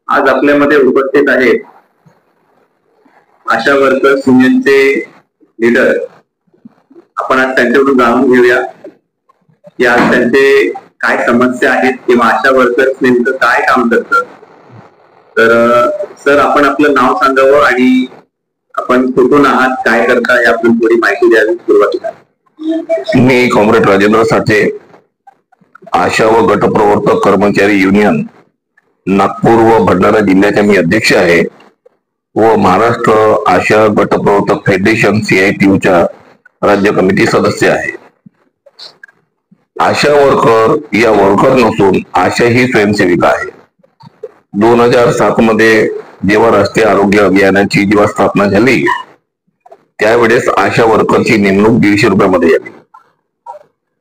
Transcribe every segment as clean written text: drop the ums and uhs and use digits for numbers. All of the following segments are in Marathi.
आज आपल्यामध्ये उपस्थित आहेत आशा वर्कर्स युनियनचे लीडर. आपण आज त्यांच्याकडून जाणून घेऊया की आज त्यांचे काय समस्या आहेत किंवा आशा वर्कर्स नेमकं काय काम करतात. तर सर, आपण आपलं नाव सांगावं आणि आपण कुठून आहात, काय करता, हे आपण थोडी माहिती द्यावी सुरुवातीला. मी कॉम्रेड राजेंद्र साठे, आशा व गटप्रवर्तक कर्मचारी युनियन नागपूर व भंडारा जिल्ह्याचे मी अध्यक्ष आहे व महाराष्ट्र आशा गटप्रवर्तक फेडरेशन CITUच्या राज्य कमिटी सदस्य आहे. आशा वर्कर या वर्कर नसून आशा ही स्वयंसेविका आहे. 2007 मध्ये जेव्हा राष्ट्रीय आरोग्य अभियानाची जेव्हा स्थापना झाली त्यावेळेस आशा वर्करची नेमणूक 150 रुपयामध्ये झाली.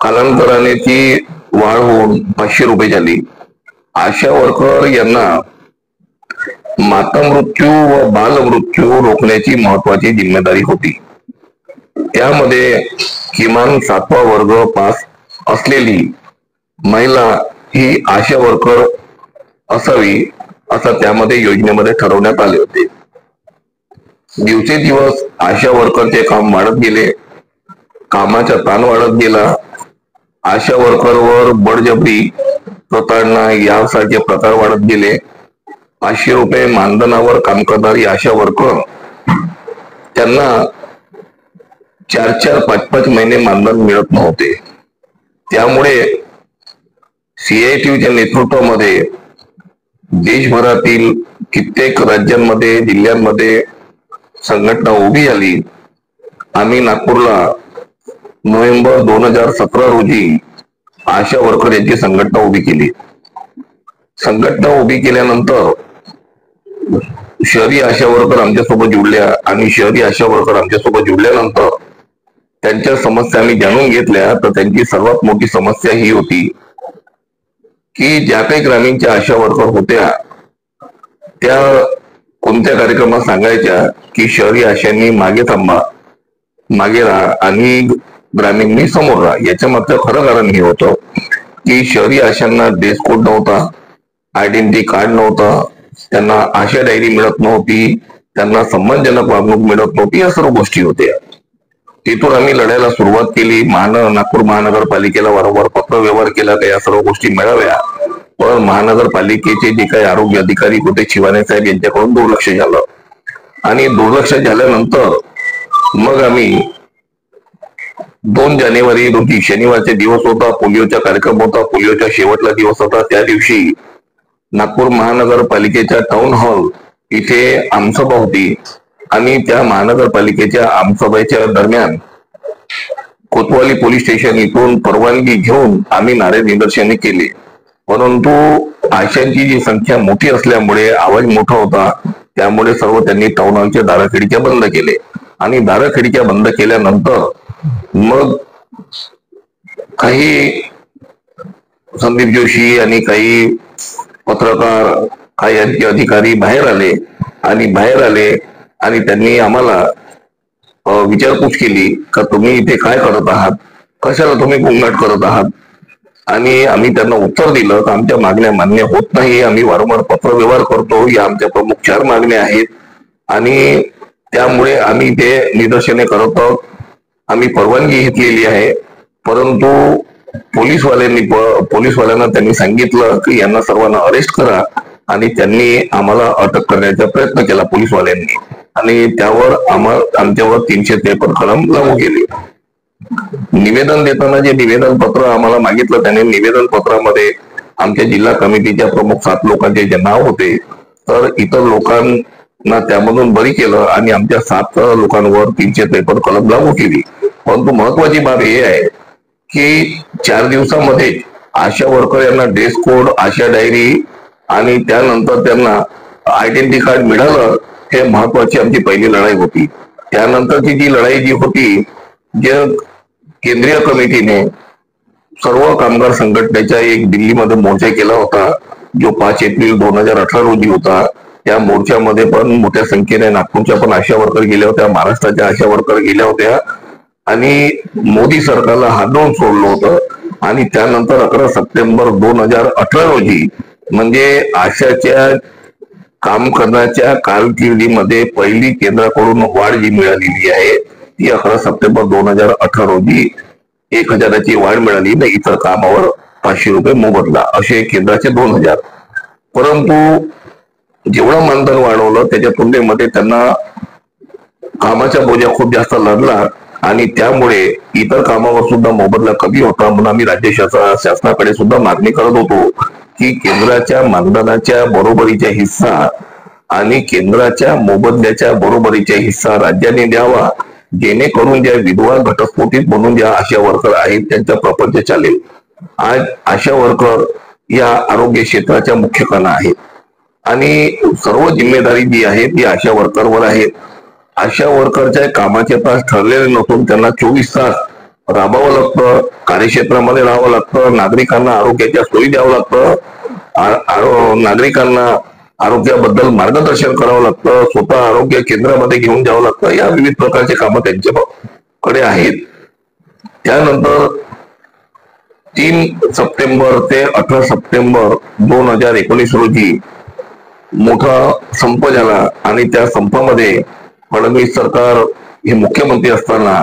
कालांतराने ती वाढ होऊन 500 रुपये झाली. आशा वर्कर यांना माता मृत्यू व बाल मृत्यू रोखण्याची महत्वाची जिम्मेदारी होती. त्यामध्ये किमान 7वा वर्ग पास असलेली महिला ही आशा वर्कर असावी असं त्यामध्ये योजनेमध्ये ठरवण्यात आले होते. दिवसेंदिवस आशा वर्करचे काम वाढत गेले, कामाचा ताण वाढत गेला. आशा वर्करवर बळजबरी प्रताडणा यासारखे प्रकार वाढत गेले. 500 रुपये मानधनावर काम करणारी आशा वर्कर त्यांना 4-4, 5-5 महिने मानधन मिळत नव्हते. त्यामुळे CITUच्या नेतृत्वामध्ये देशभरातील कित्येक राज्यांमध्ये, जिल्ह्यांमध्ये संघटना उभी झाली. आम्ही नागपूरला नोव्हेंबर 2017 रोजी आशा वर्कर यांची संघटना उभी केली. संघटना उभी केल्यानंतर शहरी आशा वर्कर आमच्यासोबत जुळल्या आणि शहरी आशा वर्कर आमच्यासोबत जुळल्यानंतर त्यांच्या समस्या आम्ही जाणून घेतल्या. तर त्यांची सर्वात मोठी समस्या ही होती की ज्या काही ग्रामीणच्या आशा वर्कर होत्या त्या कोणत्या कार्यक्रमात सांगायच्या की शहरी आशांनी मागे थांबा, मागे राहा आणि ग्रामीणनी समोर राहा. याच्या मागचं खरं कारण हे होतं की शहरी आशांना ड्रेस कोड नव्हता, आयडेंटिटी कार्ड नव्हतं, त्यांना आशा डायरी मिळत नव्हती, त्यांना सन्मानजनक वागणूक मिळत नव्हती. या सर्व गोष्टी होत्या. तिथून आम्ही लढायला सुरुवात केली. नागपूर महानगरपालिकेला वारंवार पत्र व्यवहार केला का या सर्व गोष्टी मिळाव्या, पण महानगरपालिकेचे जे काही आरोग्य अधिकारी होते शिवाने साहेब यांच्याकडून दुर्लक्ष झालं आणि दुर्लक्ष झाल्यानंतर मग आम्ही 2 जानेवारी रोजी शनिवारचा दिवस होता, पोलिओचा कार्यक्रम होता, पोलिओचा शेवटला दिवस होता. त्या दिवशी नागपूर महानगरपालिकेच्या टाउन हॉल इथे आमसभा होती आणि त्या महानगरपालिकेच्या आमसभेच्या दरम्यान कोतवाली पोलीस स्टेशन इथून परवानगी घेऊन आम्ही नारे निदर्शने केली. परंतु आशांची जी संख्या मोठी असल्यामुळे आवाज मोठा होता, त्यामुळे सर्व त्यांनी टाउन हॉलच्या दाराखिडक्या बंद केले आणि दाराखिडक्या बंद केल्यानंतर मग काही संदीप जोशी आणि काही पत्रकार, काही आणखी अधिकारी बाहेर आले आणि त्यांनी आम्हाला विचारपूस केली का तुम्ही इथे काय करत आहात, कशाला तुम्ही गोंगाट करत आहात. आणि आम्ही त्यांना उत्तर दिलं तर आमच्या मागण्या मान्य होत नाही, आम्ही वारंवार पत्र व्यवहार करतो, या आमच्या प्रमुख 4 मागण्या आहेत आणि त्यामुळे आम्ही ते निदर्शने करत आहोत. आम्ही परवानगी घेतलेली आहे, परंतु पोलीसवाल्यांना त्यांनी सांगितलं की यांना सर्वांना अरेस्ट करा आणि त्यांनी आम्हाला अटक करण्याचा प्रयत्न केला पोलीसवाल्यांनी आणि त्यावर आमच्यावर 353 कलम लागू केली. निवेदन देताना जे निवेदन पत्र आम्हाला मागितलं त्याने निवेदन पत्रामध्ये आमच्या जिल्हा कमिटीच्या प्रमुख 7 लोकांचे जे नाव होते, तर इतर लोकांना त्यामधून बरी केलं आणि आमच्या 7 लोकांवर 353 कलम लागू केली. परंतु महत्वाची बाब हे आहे की 4 दिवसामध्ये आशा वर्कर यांना ड्रेस कोड, आशा डायरी आणि त्यानंतर त्यांना आयडेंटिटी कार्ड मिळालं. हे महत्वाची आमची पहिली लढाई होती. त्यानंतरची जी लढाई जी होती, जे केंद्रीय कमिटीने सर्व कामगार संघटनेचा एक दिल्लीमध्ये मोर्चा केला होता जो 5 एप्रिल 2018 रोजी होता. त्या मोर्चामध्ये पण मोठ्या संख्येने नागपूरच्या पण आशा वर्कर गेल्या होत्या, महाराष्ट्राच्या आशा वर्कर गेल्या होत्या आणि मोदी सरकारला हादरवून सोडलं होतं. आणि त्यानंतर 11 सप्टेंबर 2018 रोजी म्हणजे आशाच्या काम करण्याच्या कारकिर्दीमध्ये पहिली केंद्राकडून वाढ जी मिळालेली आहे ती 11 सप्टेंबर 2018 रोजी 1000ची वाढ मिळाली ना इतर कामावर 500 रुपये मोबदला असे केंद्राचे 2000. परंतु जेवढं मानधन वाढवलं त्याच्या तुलनेमध्ये त्यांना कामाचा बोजा खूप जास्त लागला आणि त्यामुळे इतर कामावर सुद्धा मोबदला कमी होता. म्हणून आम्ही राज्य शासनाकडे सुद्धा मागणी करत होतो की केंद्राच्या मानधनाच्या बरोबरीचा हिस्सा आणि केंद्राच्या मोबदल्याच्या बरोबरीचा हिस्सा राज्याने द्यावा, जेणेकरून ज्या विधवा घटस्फोटित म्हणून ज्या आशा वर्कर आहेत त्यांचा प्रपंच चालेल. आज आशा वर्कर या आरोग्य क्षेत्राच्या मुख्य कणा आहेत आणि सर्व जिम्मेदारी जी आहे ती आशा वर्करवर आहे. आशा वर्करच्या कामाचे तास ठरलेले नसून त्यांना 24 तास राबावं लागतं, कार्यक्षेत्रामध्ये राहावं लागतं, नागरिकांना आरोग्याच्या सोयी द्यावं लागतं, नागरिकांना आरोग्याबद्दल मार्गदर्शन करावं लागतं, स्वतः आरोग्य केंद्रामध्ये घेऊन जावं लागतं. या विविध प्रकारचे कामं त्यांच्याकडे आहेत. त्यानंतर 3 सप्टेंबर ते 18 सप्टेंबर 2019 रोजी मोठा संप झाला आणि त्या संपामध्ये फडणवीस सरकार हे मुख्यमंत्री असताना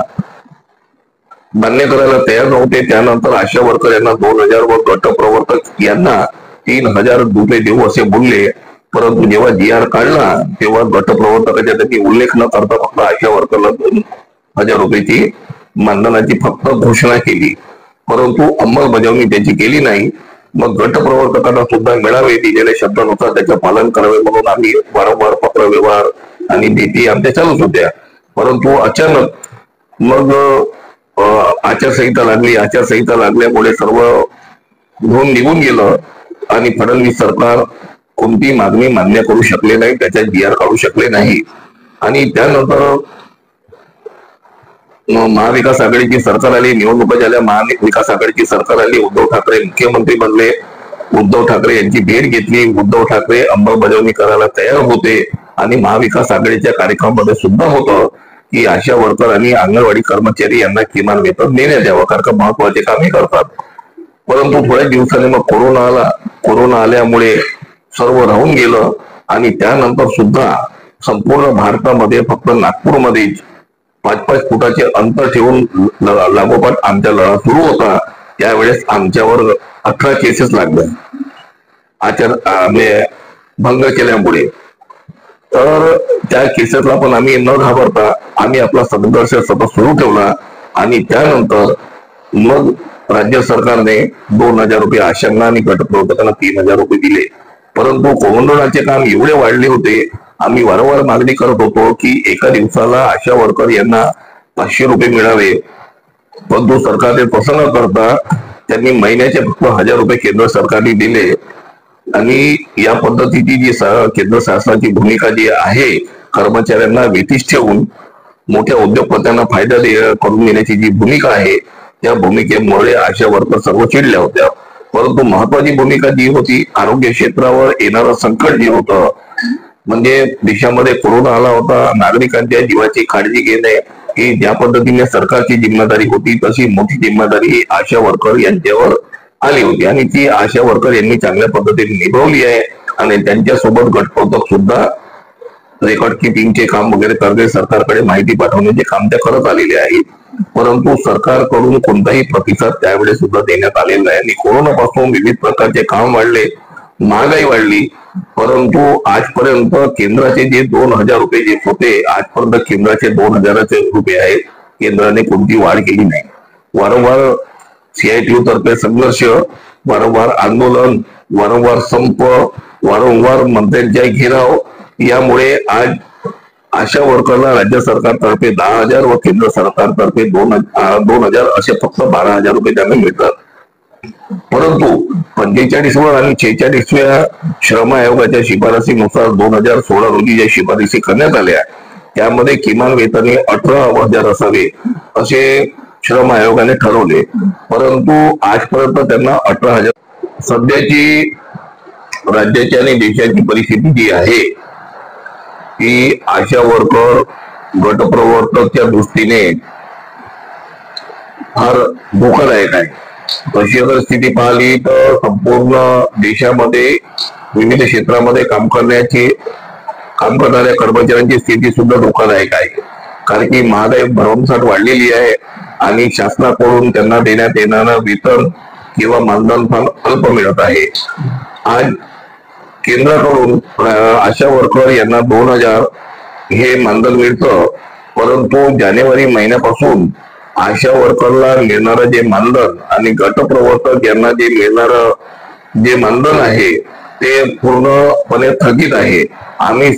मान्य करायला तयार नव्हते. त्यानंतर आशा वर्कर यांना 2000 व गट प्रवर्तक यांना 3000 रुपये देऊ असे बोलले. परंतु जेव्हा GR काढला तेव्हा गट प्रवर्तकाचा त्यांनी उल्लेख न करता फक्त आशा वर्करला 2000 रुपयाची मानधनाची फक्त घोषणा केली, परंतु अंमलबजावणी त्याची केली नाही. मग गट प्रवर्तकांना सुद्धा मिळावे, दिलेल्या शब्दानुसार त्याचे पालन करावे म्हणून आम्ही वारंवार पत्रव्यवहार आणि नीती आमच्या चालूच होत्या. परंतु अचानक मग आचारसंहिता लागली. आचारसंहिता लागल्यामुळे सर्व धोन निघून गेलं आणि फडणवीस सरकार कोणती मागणी मान्य करू शकले नाही, त्याच्यात GR काढू शकले नाही. आणि त्यानंतर महाविकास आघाडीची सरकार आली, निवडणुका झाल्या, महाविकास आघाडीची सरकार आली, उद्धव ठाकरे मुख्यमंत्री बनले. उद्धव ठाकरे यांची भेट घेतली. उद्धव ठाकरे अंमलबजावणी करायला तयार होते आणि महाविकास आघाडीच्या कार्यक्रमामध्ये सुद्धा होतं की आशा वर्कर आणि अंगणवाडी कर्मचारी यांना किमान वेतन देण्यात यावं, कारण का महत्वाचे कामे करतात. परंतु थोड्या दिवसांनी मग कोरोना आला. कोरोना आल्यामुळे सर्व राहून गेलं आणि त्यानंतर सुद्धा संपूर्ण भारतामध्ये फक्त नागपूरमध्ये 5-5 फुटाचे अंतर ठेवून लागोपाठ आमचा लढा सुरू होता. त्यावेळेस आमच्यावर 18 केसेस लागल्या भंग केल्यामुळे. तर त्या केसेसला पण आम्ही न घाबरता आम्ही आपला संघर्ष सतत सुरू ठेवला आणि त्यानंतर मग राज्य सरकारने 2000 रुपये आशांना आणि गटप्रवर्तकांना 3000 रुपये दिले. परंतु कोविडचे काम एवढे वाढले होते, आम्ही वारंवार मागणी करत होतो की एका दिवसाला आशा वर्कर यांना 500 रुपये मिळावे. परंतु सरकारने तसं न करता त्यांनी महिन्याचे फक्त 1000 रुपये केंद्र सरकारने दिले. आणि या पद्धतीची जी केंद्र शासनाची भूमिका जी आहे, कर्मचाऱ्यांना वेठीस ठेवून मोठ्या उद्योगपत्यांना फायदा करून देण्याची जी भूमिका आहे, त्या भूमिकेमुळे आशा वर्कर सर्व चिडल्या होत्या. परंतु महत्वाची भूमिका जी होती, आरोग्य क्षेत्रावर येणारं संकट जे होतं, म्हणजे देशामध्ये कोरोना आला होता, नागरिकांच्या जीवाची काळजी घेणे ही ज्या पद्धतीने सरकारची जिम्मेदारी होती, तशी मोठी जिम्मेदारी आशा वर्कर यांच्यावर आली होती आणि ती आशा वर्कर यांनी चांगल्या पद्धतीने निभावली आहे. आणि त्यांच्यासोबत गटप्रवर्तक सुद्धा रेकॉर्ड किपिंगचे काम वगैरे करणे, सरकारकडे माहिती पाठवण्याचे काम त्या करत आलेले आहेत. परंतु सरकारकडून कोणताही प्रतिसाद त्यावेळेस सुद्धा देण्यात आलेला नाही. आणि कोरोनापासून विविध प्रकारचे काम वाढले, महागाई वाढली, परंतु आजपर्यंत केंद्राचे जे 2000 रुपये जे होते, आजपर्यंत केंद्राचे 2000 रुपये आहेत. केंद्राने कोणती वाढ केली नाही. वारंवार CITU तर्फे संघर्ष, वारंवार आंदोलन, वारंवार संप, वारंवार मंत्र्यांच्या घेराव, यामुळे आज आशा वर्करला राज्य सरकारतर्फे 10,000 व केंद्र सरकारतर्फे 2,000 असे फक्त 12,000 रुपये त्यांना मिळतात. परंतु 45व्या आणि 46व्या श्रम आयोगाच्या शिफारसीनुसार 2016 रोजी ज्या शिफारसी करण्यात आल्या, त्यामध्ये किमान वेतन हे 18,000 असावे असे श्रम आयोगाने ठरवले. परंतु आजपर्यंत त्यांना 18,000. सध्याची राज्याची आणि देशाची परिस्थिती जी आहे की आशा वर्कर गटप्रवर्तकच्या दृष्टीने फार धोकादायक आहे. तशी जर स्थिती पाहिली तर संपूर्ण देशामध्ये विविध क्षेत्रामध्ये काम करणाऱ्या कर्मचाऱ्यांची स्थिती सुद्धा धोकादायक आहे. कारण की महागाई भरमसाठ वाढलेली आहे आणि शासनाकडून त्यांना देण्यात येणारं वेतन किंवा मानधन फार अल्प मिळत आहे. आज केंद्राकडून आशा वर्कर यांना 2000 हे मानधन मिळतं, परंतु जानेवारी महिन्यापासून आशा वर्करला मिळणारं जे मानधन आणि गटप्रवर्तक यांना जे मिळणारं जे मानधन आहे ते पूर्णपणे थकीत आहे. आम्ही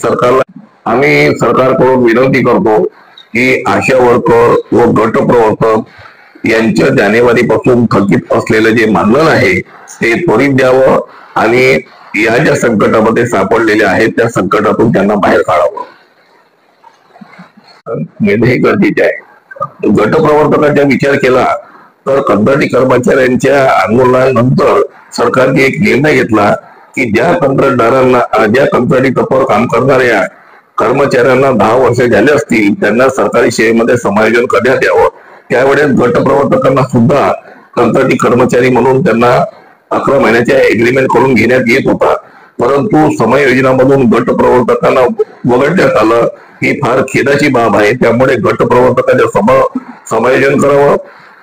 सरकारकडून विनंती करतो की आशा वर्कर व गटप्रवर्तक यांच्या जानेवारी पासून थकीत असलेलं जे मानधन आहे ते त्वरित द्यावं आणि या ज्या संकटामध्ये सापडलेले आहेत त्या संकटातून त्यांना बाहेर काढावं हे गरजेचे आहे. गटप्रवर्तकांचा विचार केला तर कंत्राटी कर्मचाऱ्यांच्या आंदोलनानंतर सरकारने एक निर्णय घेतला की ज्या कंत्राटी तत्वावर काम करणाऱ्या कर्मचाऱ्यांना 10 वर्ष झाले असतील त्यांना सरकारी सेवेमध्ये समायोजन करण्यात यावं. त्यावेळेस गटप्रवर्तकांना सुद्धा कंत्राटी कर्मचारी म्हणून त्यांना 11 महिन्याच्या एग्रीमेंट करून घेण्यात येत होता, परंतु समायोजनामधून गटप्रवर्तकांना वगळण्यात आलं. ही फार खेदाची बाब आहे. त्यामुळे गटप्रवर्तकांच्या समायोजन करावं.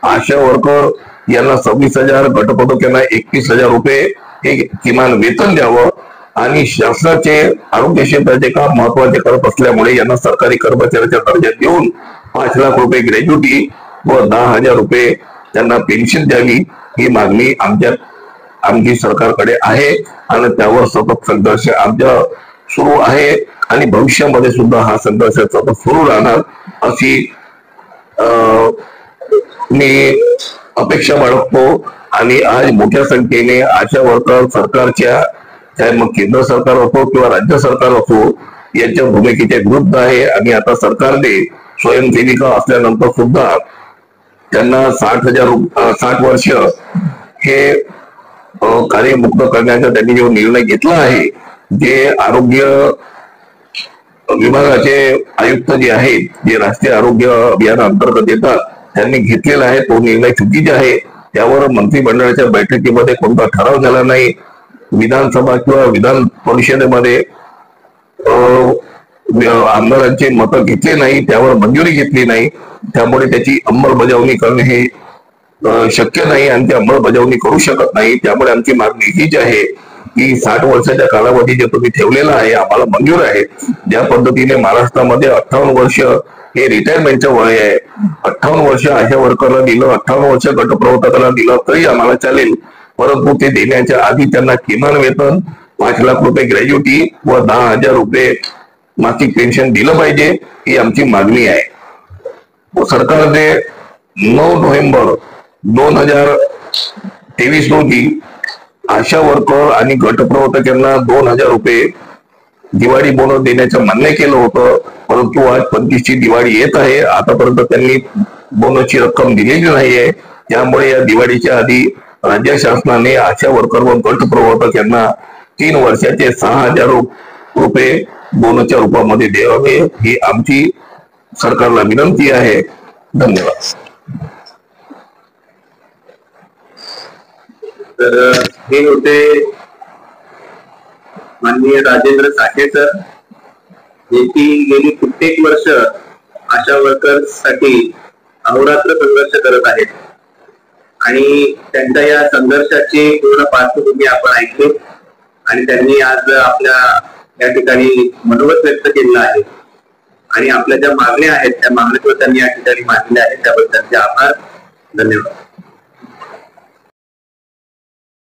आशा वर्कर यांना 26,000, गटप्रवर्तकांना 31,000 रुपये हे किमान वेतन द्यावं आणि शासनाचे आरोग्य क्षेत्राचे काम महत्वाचे करत असल्यामुळे यांना सरकारी कर्मचाऱ्याचा दर्जा देऊन 5 लाख रुपये ग्रॅज्युटी व 10,000 रुपये त्यांना पेन्शन द्यावी ही मागणी आमची सरकारकडे आहे आणि त्यावर सतत संघर्ष आमच्या सुरू आहे आणि भविष्यामध्ये सुद्धा हा संघर्ष सतत सुरू राहणार अशी मी अपेक्षा बाळगतो. आणि आज मोठ्या संख्येने आशा वर्कर सरकारच्या, चाहे मग केंद्र सरकार असो किंवा राज्य सरकार असो, यांच्या भूमिकेच्या विरुद्ध आहे. आणि आता सरकारने स्वयंसेविका असल्यानंतर सुद्धा त्यांना 60 वर्ष हे कार्यमुक्त करण्याचा त्यांनी जो निर्णय घेतला आहे, जे आरोग्य विभागाचे आयुक्त जे आहेत, जे राष्ट्रीय आरोग्य अभियान अंतर्गत येतात, त्यांनी घेतलेला आहे तो निर्णय चुकीचा आहे. त्यावर मंत्रिमंडळाच्या बैठकीमध्ये कोणता ठराव झाला नाही. विधानसभा किंवा विधान परिषदेमध्ये आमदारांचे मतं घेतले नाही, त्यावर मंजुरी घेतली नाही. त्यामुळे त्याची अंमलबजावणी करणे हे शक्य नाही आणि ती अंमलबजावणी करू शकत नाही. त्यामुळे आमची मागणी हीच आहे की 60 वर्षाच्या कालावधी जे तुम्ही ठेवलेला आहे आम्हाला मंजूर आहे. ज्या पद्धतीने महाराष्ट्रामध्ये 58 वर्ष हे रिटायरमेंटचं वय आहे, 58 वर्ष अशा वर्करला दिलं, 58 वर्ष गटप्रवर्तकाला दिलं तरी आम्हाला चालेल, परंतु ते देण्याच्या आधी त्यांना किमान वेतन 5 लाख रुपये ग्रॅज्युटी व 10,000 रुपये मासिक पेन्शन दिलं पाहिजे ही आमची मागणी आहे. सरकारने 9 नोव्हेंबर 2023 रोजी आशा वर्कर आणि गटप्रवर्तकांना 2,000 रुपये दिवाळी बोनस देण्याचं मान्य केलं होतं, परंतु आज 25ची दिवाळी येत आहे, आतापर्यंत त्यांनी बोनसची रक्कम दिलेली नाहीये. त्यामुळे या दिवाळीच्या आधी राज्य शासनाने आशा वर्कर व गटप्रवर्तक यांना 3 वर्षाचे 6,000 रुपये बोनसच्या रूपामध्ये द्यावे ही आमची सरकारला विनंती आहे. धन्यवाद. तर हे होते माननीय राजेंद्र साठे सर, जे की गेली कित्येक वर्ष आशा वर्कर्स साठी अहोरात्र संघर्ष करत आहेत आणि त्यांच्या या संघर्षाची पूर्ण पार्श्वभूमी आपण ऐकली आणि त्यांनी आज आपल्या या ठिकाणी मनोगत व्यक्त केलेलं आहे आणि आपल्या ज्या मागण्या आहेत त्या मागण्या त्यांनी या ठिकाणी मांडल्या आहेत त्याबद्दलचे आभार. धन्यवाद.